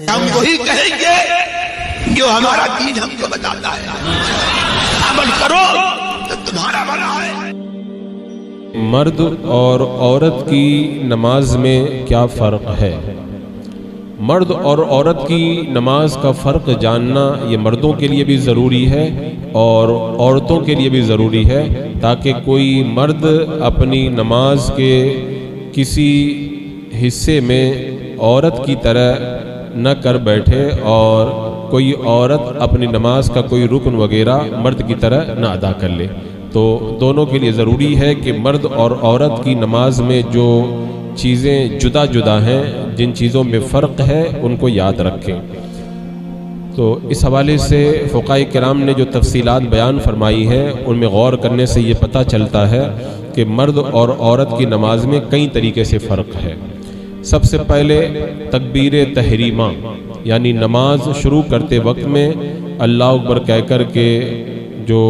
ہم وہی کہیں گے جو ہمارا دین ہم کو بتاتا ہے، عمل کرو تو تمہارا بھلا ہے۔ مرد اور عورت کی نماز میں کیا فرق ہے؟ مرد اور عورت کی نماز کا فرق جاننا یہ مردوں کے لیے بھی ضروری ہے اور عورتوں کے لیے بھی ضروری ہے، تاکہ کوئی مرد اپنی نماز کے کسی حصے میں عورت کی طرح نہ کر بیٹھے اور کوئی عورت اپنی نماز کا کوئی رکن وغیرہ مرد کی طرح نہ ادا کر لے۔ تو دونوں کے لیے ضروری ہے کہ مرد اور عورت کی نماز میں جو چیزیں جدا جدا ہیں، جن چیزوں میں فرق ہے، ان کو یاد رکھیں۔ تو اس حوالے سے فقہاء کرام نے جو تفصیلات بیان فرمائی ہیں، ان میں غور کرنے سے یہ پتہ چلتا ہے کہ مرد اور عورت کی نماز میں کئی طریقے سے فرق ہے۔ سب سے پہلے تکبیر تحریمہ، یعنی نماز شروع کرتے وقت میں اللہ اکبر کہہ کر کے جو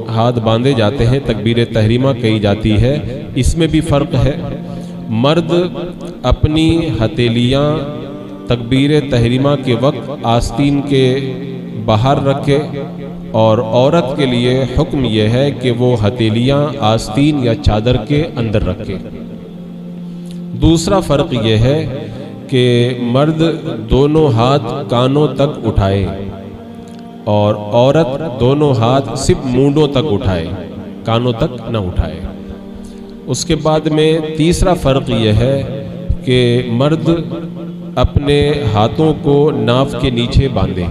ہاتھ باندھے جاتے ہیں، تکبیر تحریمہ کہی جاتی ہے، اس میں بھی فرق ہے۔ مرد اپنی ہتھیلیاں تکبیر تحریمہ کے وقت آستین کے باہر رکھے، اور عورت کے لیے حکم یہ ہے کہ وہ ہتھیلیاں آستین یا چادر کے اندر رکھے۔ دوسرا فرق یہ ہے کہ مرد دونوں ہاتھ کانوں تک اٹھائے اور عورت دونوں ہاتھ صرف مونڈوں تک اٹھائے، کانوں تک نہ اٹھائے۔ اس کے بعد میں تیسرا فرق یہ ہے کہ مرد اپنے ہاتھوں کو ناف کے نیچے باندھے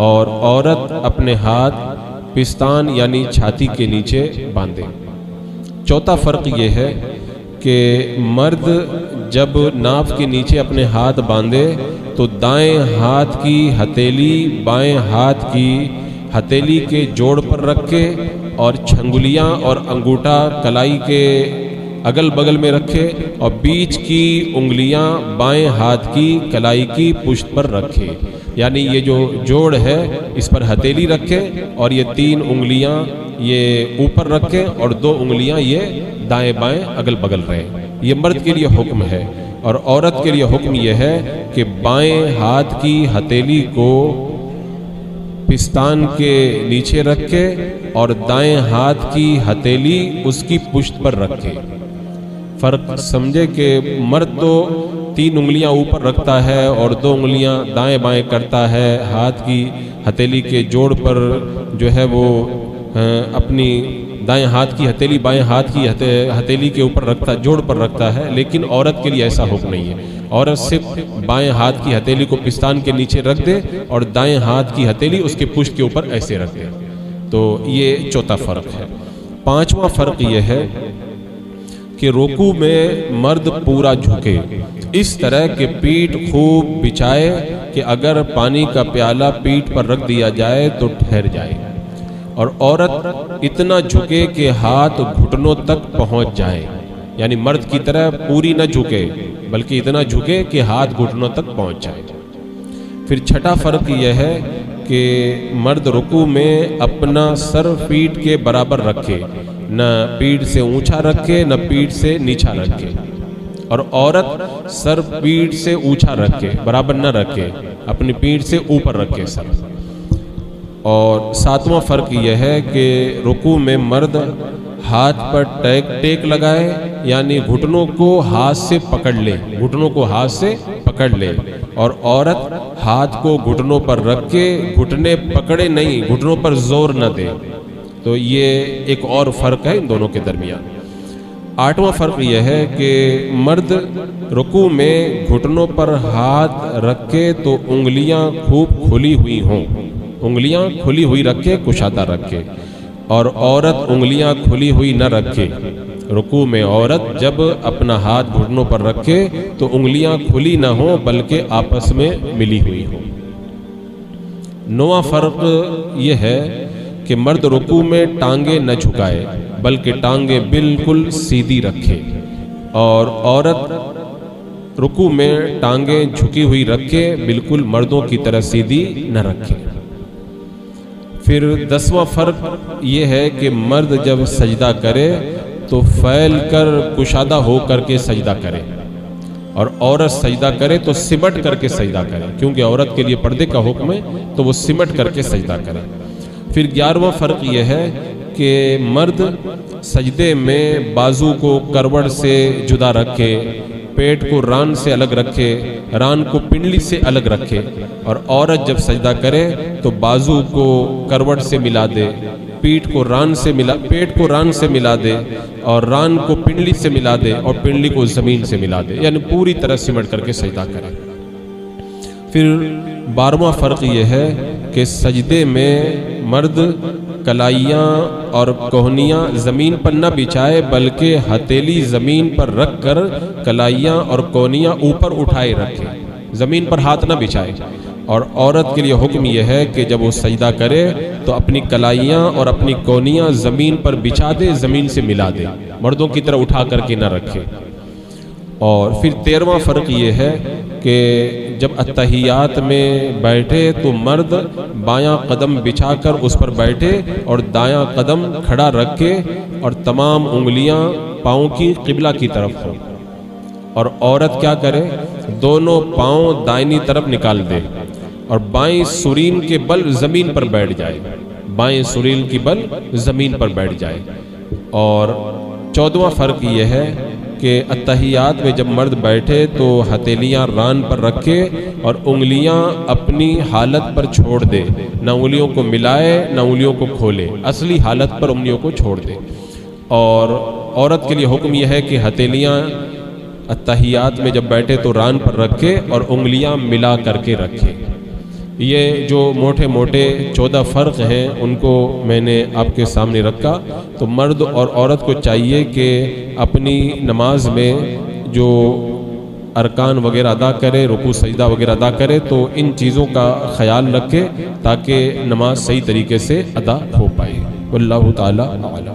اور عورت اپنے ہاتھ پستان یعنی چھاتی کے نیچے باندھے۔ چوتھا فرق یہ ہے کہ مرد جب ناف کے نیچے اپنے ہاتھ باندھے تو دائیں ہاتھ کی ہتھیلی بائیں ہاتھ کی ہتھیلی کے جوڑ پر رکھے اور چھنگلیاں اور انگوٹھا کلائی کے اگل بغل میں رکھے اور بیچ کی انگلیاں بائیں ہاتھ کی کلائی کی پشت پر رکھے، یعنی یہ جو جوڑ ہے اس پر ہتھیلی رکھے اور یہ تین انگلیاں یہ اوپر رکھے اور دو انگلیاں یہ دائیں بائیں اگل بغل رہے۔ یہ مرد کے لیے حکم ہے، اور عورت کے لیے حکم یہ ہے کہ بائیں ہاتھ کی ہتھیلی کو پستان کے نیچے رکھے اور دائیں ہاتھ کی ہتھیلی اس کی پشت پر رکھے۔ فرق سمجھے کہ مرد تو تین انگلیاں اوپر رکھتا ہے اور دو انگلیاں دائیں بائیں کرتا ہے، ہاتھ کی ہتھیلی کے جوڑ پر جو ہے وہ اپنی دائیں ہاتھ کی ہتھیلی بائیں ہاتھ کی ہتھیلی کے اوپر رکھتا، جوڑ پر رکھتا ہے، لیکن عورت کے لیے ایسا حکم نہیں ہے۔ عورت صرف بائیں ہاتھ کی ہتھیلی کو پستان کے نیچے رکھ دے اور دائیں ہاتھ کی ہتھیلی اس کے پشت کے اوپر ایسے رکھ دے۔ تو یہ چوتھا فرق ہے۔ پانچواں فرق یہ ہے کہ رکوع میں مرد پورا جھکے، اس طرح کہ پیٹھ خوب بچھائے کہ اگر پانی کا پیالہ پیٹھ پر رکھ دیا جائے تو ٹھہر جائے، اور عورت اتنا جھکے کہ ہاتھ گھٹنوں تک پہنچ جائے، یعنی مرد کی طرح پوری نہ جھکے بلکہ اتنا جھکے کہ ہاتھ گھٹنوں تک پہنچ جائے۔ پھر چھٹا فرق یہ ہے کہ مرد رکوع میں اپنا سر پیٹھ کے برابر رکھے، نہ پیٹھ سے اونچا رکھے نہ پیٹھ سے نیچا رکھے، اور عورت سر پیٹھ سے اونچا رکھے، برابر نہ رکھے، اپنی پیٹھ سے اوپر رکھے سر۔ اور ساتواں فرق یہ ہے کہ رکوع میں مرد ہاتھ پر ٹیک لگائے، یعنی گھٹنوں کو ہاتھ سے پکڑ لے، گھٹنوں کو ہاتھ سے پکڑ لے، اور عورت ہاتھ کو گھٹنوں پر رکھ کے گھٹنے پکڑے نہیں، گھٹنوں پر زور نہ دے۔ تو یہ ایک اور فرق ہے ان دونوں کے درمیان۔ آٹھواں فرق یہ ہے کہ مرد رکوع میں گھٹنوں پر ہاتھ رکھے تو انگلیاں خوب کھلی ہوئی ہوں، انگلیاں کھلی ہوئی رکھے، کشادہ رکھے، اور عورت انگلیاں کھلی ہوئی نہ رکھے۔ رکوع میں عورت جب اپنا ہاتھ گھٹنوں پر رکھے تو انگلیاں کھلی نہ ہوں بلکہ آپس میں ملی ہوئی ہوں۔ نواں فرق یہ ہے کہ مرد رکوع میں ٹانگیں نہ جھکائے بلکہ ٹانگیں بالکل سیدھی رکھے، اور عورت رکوع میں ٹانگیں جھکی ہوئی رکھے، بالکل مردوں کی طرح سیدھی نہ رکھے۔ پھر 10واں فرق یہ ہے کہ مرد جب سجدہ کرے تو پھیل کر کشادہ ہو کر کے سجدہ کرے، اور عورت سجدہ کرے تو سمٹ کر کے سجدہ کرے، کیونکہ عورت کے لیے پردے کا حکم ہے تو وہ سمٹ کر کے سجدہ کرے۔ پھر 11واں فرق یہ ہے کہ مرد سجدے میں بازو کو کروڑ سے جدا رکھے، پیٹ کو ران سے الگ رکھے، ران کو پنڈلی سے الگ رکھے، اور عورت جب سجدہ کرے تو بازو کو کروڑ سے ملا دے، پیٹ کو ران سے ملا دے، اور ران کو پنڈلی سے ملا دے، اور پنڈلی کو زمین سے ملا دے، یعنی پوری طرح سمٹ کر کے سجدہ کرے۔ پھر 12واں فرق یہ ہے کہ سجدے میں مرد کلائیاں اور کوہنیاں زمین پر نہ بچھائے، بلکہ ہتھیلی زمین پر رکھ کر کلائیاں اور کوہنیاں اوپر اٹھائے رکھے، زمین پر ہاتھ نہ بچھائے۔ اور عورت کے لیے حکم یہ ہے کہ جب وہ سجدہ کرے تو اپنی کلائیاں اور اپنی کوہنیاں زمین پر بچھا دے، زمین سے ملا دے، مردوں کی طرح اٹھا کر کے نہ رکھے۔ اور پھر 13واں فرق یہ ہے کہ جب اتحیات میں بیٹھے تو مرد بایاں قدم بچھا کر اس پر بیٹھے اور دایاں قدم کھڑا رکھ کے، اور تمام انگلیاں پاؤں کی قبلہ کی طرف ہو، اور عورت کیا کرے، دونوں پاؤں دائنی طرف نکال دے اور بائیں سرین کے بل زمین پر بیٹھ جائے، بائیں سرین کی بل زمین پر بیٹھ جائے۔ اور 14واں فرق یہ ہے کہ اتحیات میں جب مرد بیٹھے تو ہتھیلیاں ران پر رکھے اور انگلیاں اپنی حالت پر چھوڑ دے، نہ انگلیوں کو ملائے نہ انگلیوں کو کھولے، اصلی حالت پر انگلیوں کو چھوڑ دے۔ اور عورت کے لیے حکم یہ ہے کہ ہتھیلیاں اتحیات میں جب بیٹھے تو ران پر رکھے اور انگلیاں ملا کر کے رکھے۔ یہ جو موٹے موٹے 14 فرق ہیں ان کو میں نے آپ کے سامنے رکھا۔ تو مرد اور عورت کو چاہیے کہ اپنی نماز میں جو ارکان وغیرہ ادا کرے، رکوع سجدہ وغیرہ ادا کرے، تو ان چیزوں کا خیال رکھے تاکہ نماز صحیح طریقے سے ادا ہو پائے۔ واللہ تعالی اعلم۔